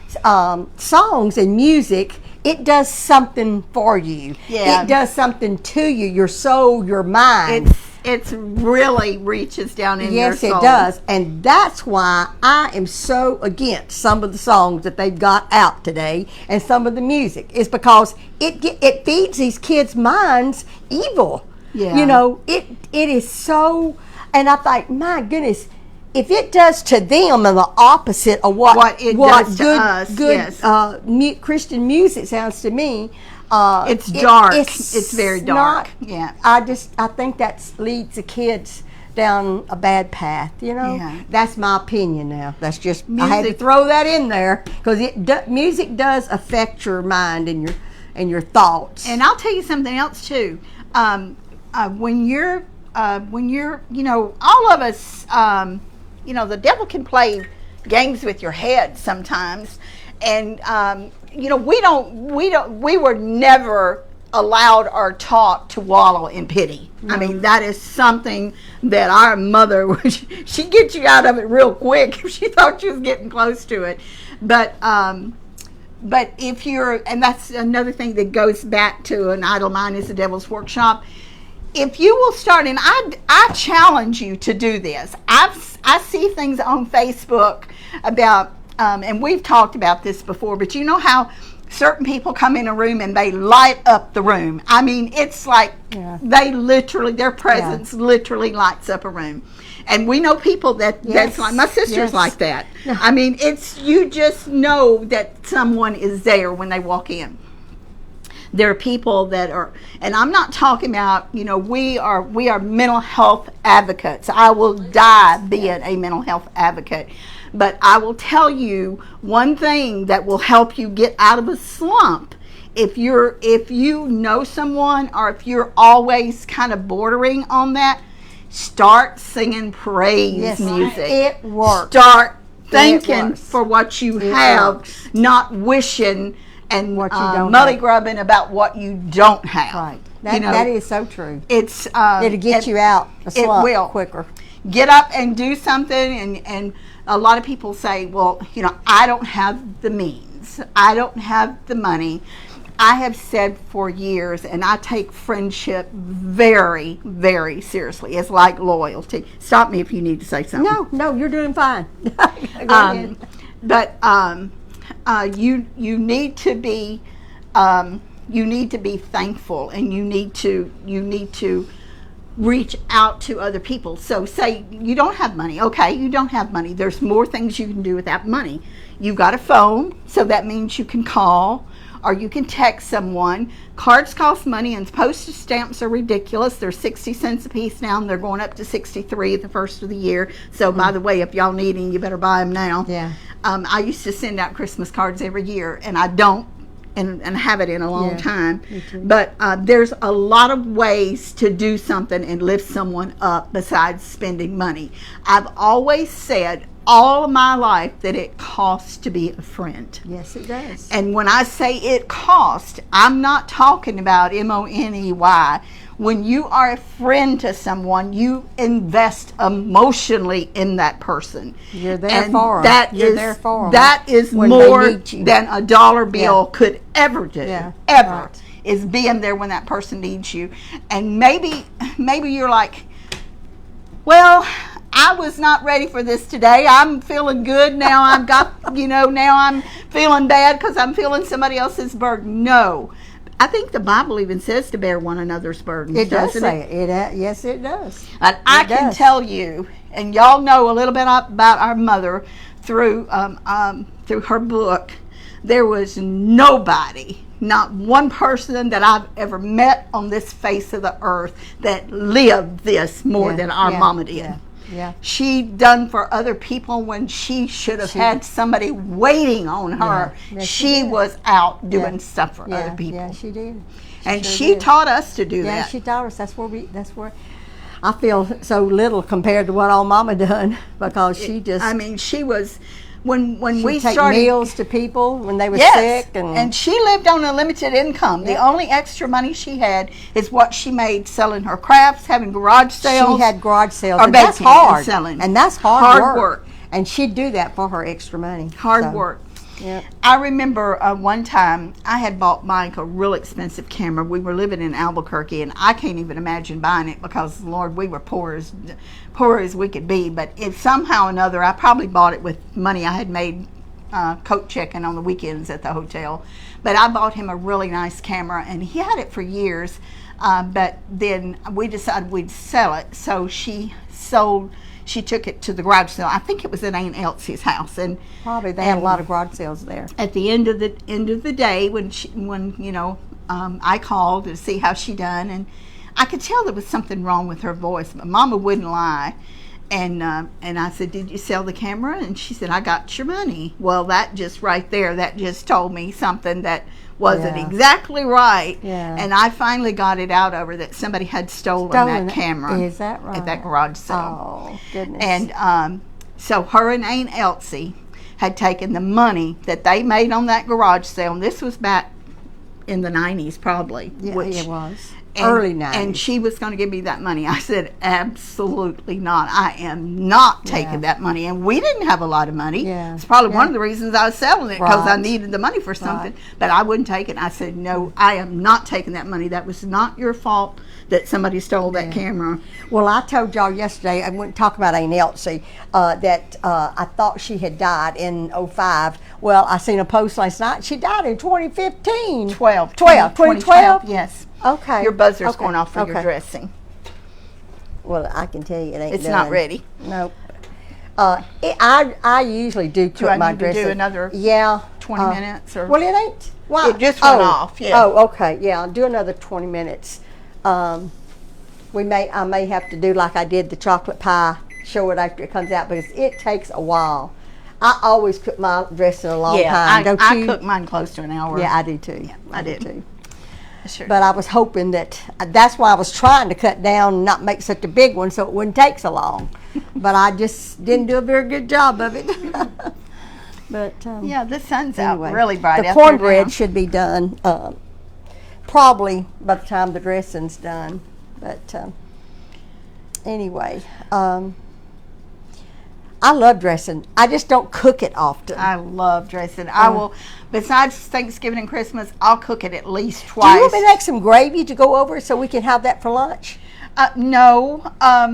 Songs and music, it does something for you. Yeah. It does something to you, your soul, your mind. It's really reaches down in your Yes, soul. it does. And that's why I am so against some of the songs that they've got out today and some of the music, is because it feeds these kids' minds evil. Yeah. It is so, and I think, my goodness, if it does to them and the opposite of what it does to good, us, good yes. Christian music sounds to me, It's dark. It's It's very dark. not- Yeah. I think that leads the kids down a bad path. Yeah. That's my opinion. Now, that's just I had to Music- throw that in there because music does affect your mind and your thoughts. And I'll tell you something else too. When you're, all of us, the devil can play games with your head sometimes, and we were never allowed or taught to wallow in pity. I mean, that is something that our mother, she gets you out of it real quick if she thought you was getting close to it. But if you're, and that's another thing that goes back to an idle mind is the devil's workshop. If you will start, and I challenge you to do this. I see things on Facebook about, and we've talked about this before, but you know how certain people come in a room and they light up the room. I mean, it's like their presence literally lights up a room. And we know people that's like, my sister's like that. I mean, you just know that someone is there when they walk in. There are people that are, and I'm not talking about, we are mental health advocates. I will die being a mental health advocate. But I will tell you one thing that will help you get out of a slump. If you know someone, or if you're always kind of bordering on that, start singing praise music. It works. Start thanking works. for what you have, works. not wishing and What you don't mully have. grubbing about what you don't have. Right. That is so true. It's It'll get you out a slump will. quicker. Get up and do something, and a lot of people say, well, I don't have the means. I don't have the money. I have said for years, and I take friendship very, very seriously. It's like loyalty. Stop me if you need to say something. No, you're doing fine. But you need to be thankful, and you need to reach out to other people. So say you don't have money. Okay, you don't have money. There's more things you can do without money. You've got a phone, so that means you can call or you can text someone. Cards cost money, and postage stamps are ridiculous. They're 60 cents a piece now, and they're going up to 63 at the first of the year. So by the way, if y'all need them, you better buy them now. Yeah. I used to send out Christmas cards every year, and I don't and have it in a long time. me too. But there's a lot of ways to do something and lift someone up besides spending money. I've always said all of my life that it costs to be a friend. Yes, it does. And when I say it costs, I'm not talking about money. When you are a friend to someone, you invest emotionally in that person. You're there And for 'em. that You're is- there for 'em that is when they more need you. than a dollar bill could ever do. Yeah, Ever. right. Is being there when that person needs you. And maybe you're like, well, I was not ready for this today. I'm feeling good now. I've got, now I'm feeling bad because I'm feeling somebody else's burden. No. I think the Bible even says to bear one another's burdens. It does doesn't say it. Yes, it does. And I It can does. tell you, and y'all know a little bit about our mother through her book. There was nobody not one person that I've ever met on this face of the earth that lived this more than our mama did. Yeah. Yeah. She done for other people when she should have had somebody waiting on her. Yeah, she was out doing stuff for other people. Yeah, she did. And sure she did. taught us to do Yeah, that. she taught us. That's where I feel so little compared to what all Mama done, because she just. I mean, she was when we she'd take started meals to people when they were yes, sick, and she lived on a limited income. The only extra money she had is what she made selling her crafts, having garage sales. She had garage sales, or and that's baking and hard. selling. And that's hard work. And she'd do that for her extra money. Hard work. Yep. I remember one time I had bought Mike a real expensive camera. We were living in Albuquerque, and I can't even imagine buying it because, Lord, we were poor as we could be. But if somehow or another, I probably bought it with money I had made coat checking on the weekends at the hotel. But I bought him a really nice camera, and he had it for years. But then we decided we'd sell it, so she took it to the garage sale. I think it was at Aunt Elsie's house, and Probably they had a lot of garage sales there. at the end of the day, when I called to see how she done, and I could tell there was something wrong with her voice, but Mama wouldn't lie. And I said, "Did you sell the camera?" And she said, "I got your money." Well, that just right there, that just told me something that wasn't Yeah. exactly right. Yeah. And I finally got it out over that somebody had stolen that camera. Is that right? At that garage sale. Oh, goodness. And so her and Aunt Elsie had taken the money that they made on that garage sale, and this was back in the 90s probably. yeah, it was. And, Early 90s. And she was going to give me that money. I said, absolutely not. I am not taking that money. And we didn't have a lot of money. Yeah. It's probably one of the reasons I was selling it, because I Right. needed the money for something. But I wouldn't take it. I said, no, I am not taking that money. That was not your fault that somebody stole that camera. Well, I told y'all yesterday, I wouldn't talk about Aunt Elsie, that I thought she had died in 05. Well, I seen a post last night. She died in 2015. 2012? Yes. Okay. Your buzzer's Okay. going off for your Okay. dressing. Well, I can tell you it ain't It's done. not ready. Nope. I usually do cook I my need to do dressing. another 20 20 minutes? Or Well, it ain't. Why? It just went off, yeah. Oh, okay. Yeah, I'll do another 20 minutes. I may have to do like I did the chocolate pie, show it after it comes out, because it takes a while. I always cook my dressing a long time, don't I you? cook mine close to an hour. Yeah, I do too. Yeah, I did. too. Sure. But I was hoping that's why I was trying to cut down and not make such a big one so it wouldn't take so long. But I just didn't do a very good job of it. But yeah, the sun's anyway, out really bright. the out there cornbread now. should be done probably by the time the dressing's done. But anyway, I love dressing. I just don't cook it often. I love dressing. I will, besides Thanksgiving and Christmas, I'll cook it at least twice. Do you want me to make some gravy to go over so we can have that for lunch? No, I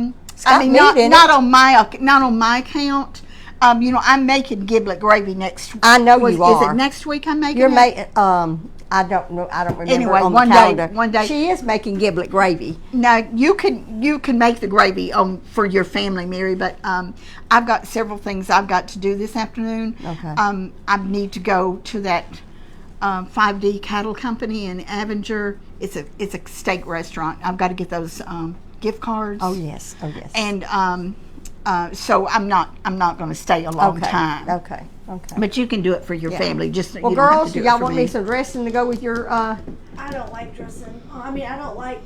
mean meat in not on my account. I'm making giblet gravy next. I know you are. Is it next week? I'm making. You're it? making. I don't know. I don't remember. Anyway, on one the day- calendar. one day- She is making giblet gravy. Now you can make the gravy for your family, Mary. But I've got several things I've got to do this afternoon. Okay. I need to go to that 5D Cattle Company in Avenger. It's a steak restaurant. I've got to get those gift cards. Oh yes. Oh yes. And so I'm not going to stay a long time. Okay. But you can do it for your family. Just Well, you don't have girls, to do y'all it for want me some dressing to go with your? I don't like dressing. I mean, I don't like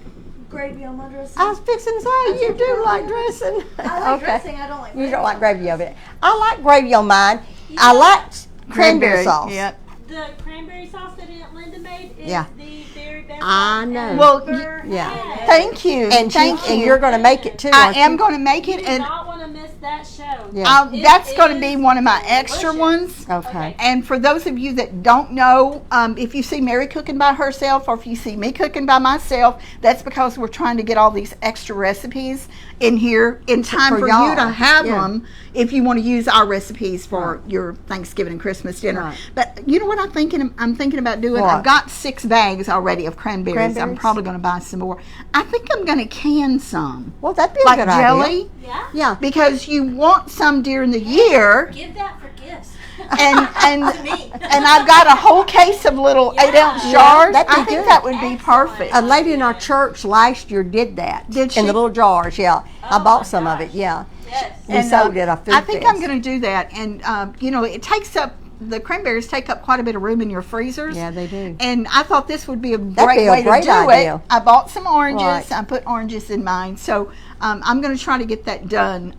gravy on my dressing. I was fixing to say you do like dressing. I like dressing. I don't like. You don't like gravy of it. I like gravy on mine. I like cranberry sauce. Yep. The cranberry sauce that Aunt Linda made is Yeah. the very best. I I've know. Well, ever yeah. had. Thank you. And thank you. and you're going to make it too. I aren't am you? going to make it, You do and not want to miss that show. Yeah. that's It going to be is one of my extra delicious. ones. Okay. And for those of you that don't know, if you see Mary cooking by herself or if you see me cooking by myself, that's because we're trying to get all these extra recipes in here in time For for y'all. you to have Yeah. them if you want to use our recipes for your Thanksgiving and Christmas dinner. Right. But you know what I'm thinking about doing? What? I've got 6 bags already of cranberries. I'm Cranberries? probably going to buy some more. I think I'm going to can some. Well, that'd be a Like good jelly. idea. Yeah. Yeah. Because you want some during the year. Give that for gifts. and Me. and I've got a whole case of little 8-ounce Yeah, jars. that'd be I think good. that would be perfect. A lady in our church last year did that. Did she? In the little jars, yeah. I Oh bought my some of it, gosh. yeah. Yes. We sold it at Food I think Fest. I'm going to do that. And, it takes up, the cranberries take up quite a bit of room in your freezers. Yeah, they do. And I thought this would be a be great a way great to do idea. it. I bought some oranges. Right. I put oranges in mine. So I'm going to try to get that done.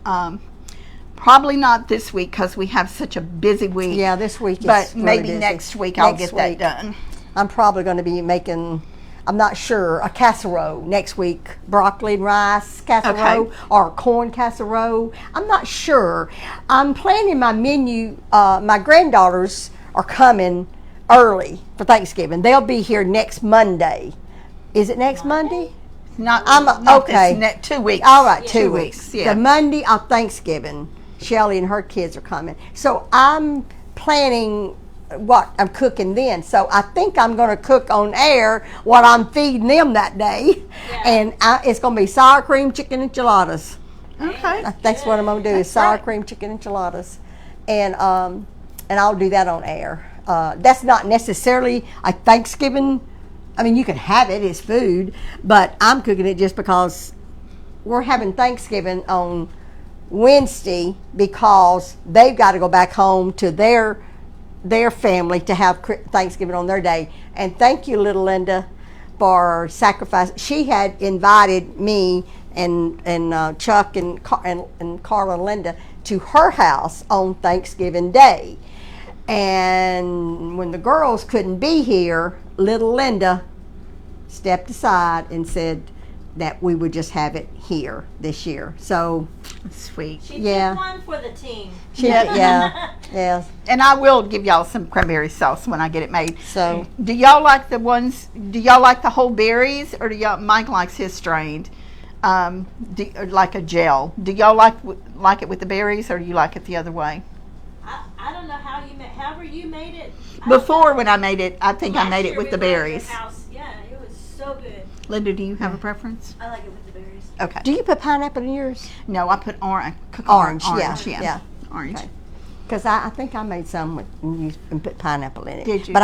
Probably not this week because we have such a busy week. Yeah, this week is But really maybe busy. next week I'll Next get that week. done. I'm probably going to be making, I'm not sure, a casserole next week. Broccoli and rice casserole Okay. or corn casserole. I'm not sure. I'm planning my menu. My granddaughters are coming early for Thanksgiving. They'll be here next Monday. Is it next Monday? Not, I'm not okay. This 2 weeks. All right, 2 2 weeks. weeks, yeah. The Monday of Thanksgiving, Shelly and her kids are coming. So I'm planning what I'm cooking then. So I think I'm going to cook on air what I'm feeding them that day. Yeah. And it's going to be sour cream chicken enchiladas. Okay. That's what I'm going to do is That's sour great. cream chicken enchiladas. And I'll do that on air. That's not necessarily a Thanksgiving. I mean, you can have it as food, but I'm cooking it just because we're having Thanksgiving on Wednesday because they've got to go back home to their family to have Thanksgiving on their day. And thank you, little Linda, for sacrifice. She had invited me and Chuck and Carla and Linda to her house on Thanksgiving Day. And when the girls couldn't be here, little Linda stepped aside and said that we would just have it here this year. So Sweet. She Yeah. did one for the team. yeah. And I will give y'all some cranberry sauce when I get it made. So Do y'all like the ones? Do y'all like the whole berries, or do y'all? Mike likes his strained, or like a gel. Do y'all like it with the berries, or do you like it the other way? I don't know how you made. However you made it. Before, when I made it, I think I Last made year it with we the were at your berries. house. Yeah, it was so good. Linda, do you have a preference? I like it with the berries. Okay. do you put pineapple in yours? No, I put orange. Orange, Orange, yeah, yeah. yeah. Orange. Okay. Because I think I made some and put pineapple in it. Did you? But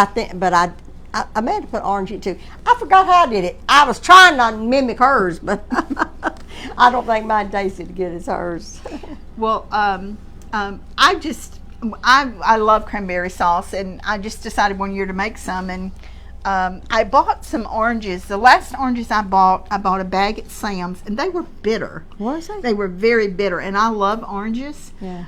I meant to put orange in it too. I forgot how I did it. I was trying not to mimic hers, but I don't think mine tasted as good as hers. Well, I love cranberry sauce, and I just decided one year to make some, and I bought some oranges. The last oranges I bought a bag at Sam's, and they were bitter. Was it? They were very bitter, and I love oranges. Yeah.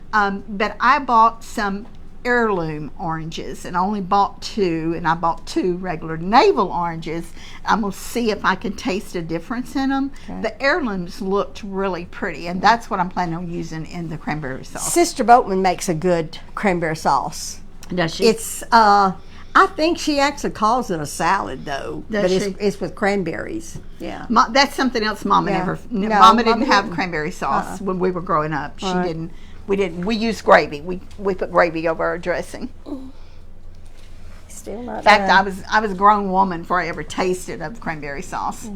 But I bought some heirloom oranges, and I only bought 2, and I bought 2 regular navel oranges. I'm going to see if I can taste a difference in them. Okay. The heirlooms looked really pretty, and that's what I'm planning on using in the cranberry sauce. Sister Boatman makes a good cranberry sauce. Does she? It's I think she actually calls it a salad though, Does but she? it's with cranberries. Yeah. That's something else Mama Yeah. never. No, Mama didn't Mama have didn't. cranberry sauce when we were growing up. She Right. didn't. We didn't. We used gravy. We put gravy over our dressing. Still not In fact, done. I was a grown woman before I ever tasted of cranberry sauce.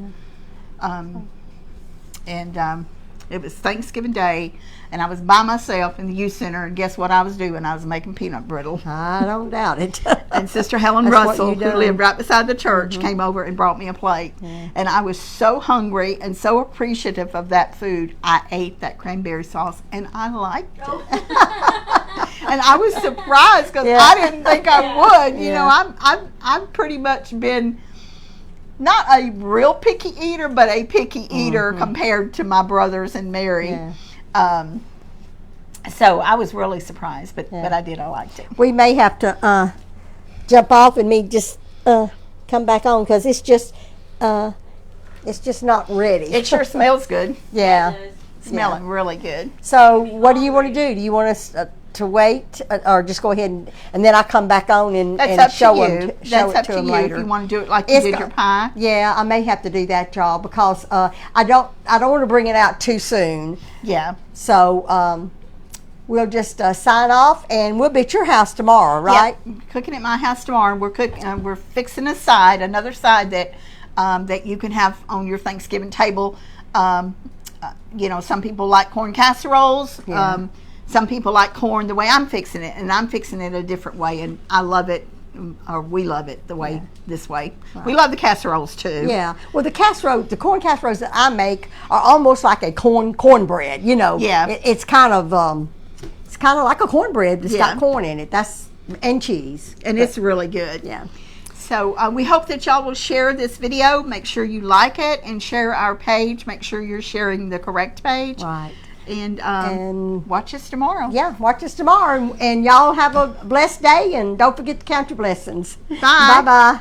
It was Thanksgiving Day, and I was by myself in the youth center. And guess what I was doing? I was making peanut brittle. I don't doubt it. And Sister Helen That's what Russell, you who done. lived right beside the church, came over and brought me a plate. And I was so hungry and so appreciative of that food. I ate that cranberry sauce, and I liked it. And I was surprised because Yeah. I didn't think I would. You know, Yeah. I've pretty much been not a real picky eater, but a picky eater compared to my brothers and Mary. Yeah. So I was really surprised, but Yeah. I liked it. We may have to jump off and me just come back on because it's just not ready. It sure smells good. Yeah. It is. Smelling really good. So what do you want to do? Do you want us to wait or just go ahead and then I come back on and That's up show to you. them That's up it to to them you later? if you want to do it like you It's did go- your pie. Yeah, I may have to do that, y'all, because I don't want to bring it out too soon. Yeah. So we'll just sign off, and we'll be at your house tomorrow, right? Yep. Cooking at my house tomorrow. We're cooking. We're fixing another side that you can have on your Thanksgiving table. You know, some people like corn casseroles. Yeah. Some people like corn the way I'm fixing it, and I'm fixing it a different way, and I love it, or we love it the way this way. We love the casseroles too. Yeah. Well, the corn casseroles that I make are almost like a cornbread. You know. Yeah. It's kind of like a cornbread that's got corn in it. And cheese. And it's really good. Yeah. So we hope that y'all will share this video. Make sure you like it and share our page. Make sure you're sharing the correct page. Right. And watch us tomorrow. Yeah, watch us tomorrow. And y'all have a blessed day. And don't forget to count your blessings. Bye. Bye-bye.